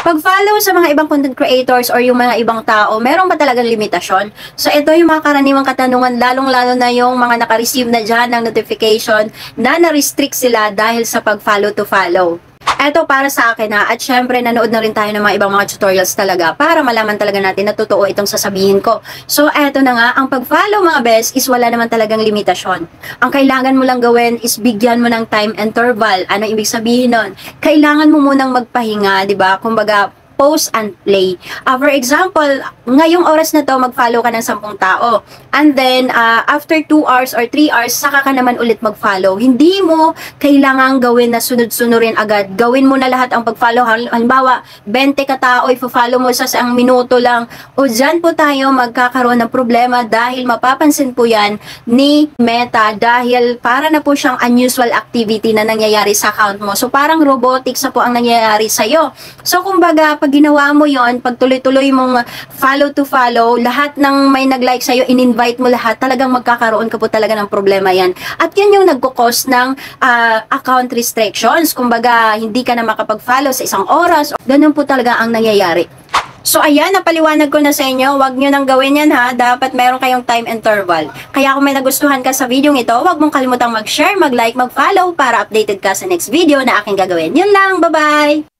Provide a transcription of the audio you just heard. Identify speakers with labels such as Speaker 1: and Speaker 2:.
Speaker 1: Pag-follow sa mga ibang content creators or yung mga ibang tao, meron ba talagang limitasyon? So ito yung mga karaniwang katanungan, lalong-lalo na yung mga naka-receive na dyan ng notification na na-restrict sila dahil sa pag-follow to follow. Eto para sa akin at syempre nanood na rin tayo ng mga ibang mga tutorials talaga para malaman talaga natin na totoo itong sasabihin ko. So eto na nga, ang pag-follow mga best is wala naman talagang limitasyon. Ang kailangan mo lang gawin is bigyan mo ng time interval. Ano ibig sabihin nun? Kailangan mo munang magpahinga, di ba? Kumbaga, pause and play. For example, ngayong oras na to, mag-follow ka ng 10 tao. And then, after 2 hours or 3 hours, saka ka naman ulit mag-follow. Hindi mo kailangan gawin na sunod-sunurin agad. Gawin mo na lahat ang pag-follow. Halimbawa, 20 ka tao, i-follow mo sa isang minuto lang. O dyan po tayo magkakaroon ng problema dahil mapapansin po yan ni Meta dahil para na po siyang unusual activity na nangyayari sa account mo. So, parang robotics na po ang nangyayari sa'yo. So, kumbaga, pag ginawa mo yon, pag tuloy-tuloy mong follow to follow, lahat ng may nag-like sa'yo, in-invite mo lahat, talagang magkakaroon ka po talaga ng problema yan. At yan yung nagkukos ng account restrictions. Kumbaga, hindi ka na makapag-follow sa isang oras. Ganun po talaga ang nangyayari. So, ayan, napaliwanag ko na sa inyo. Huwag nyo nang gawin yan ha. Dapat meron kayong time interval. Kaya kung may nagustuhan ka sa video ito, huwag mong kalimutang mag-share, mag-like, mag-follow para updated ka sa next video na aking gagawin. Yun lang, bye-bye!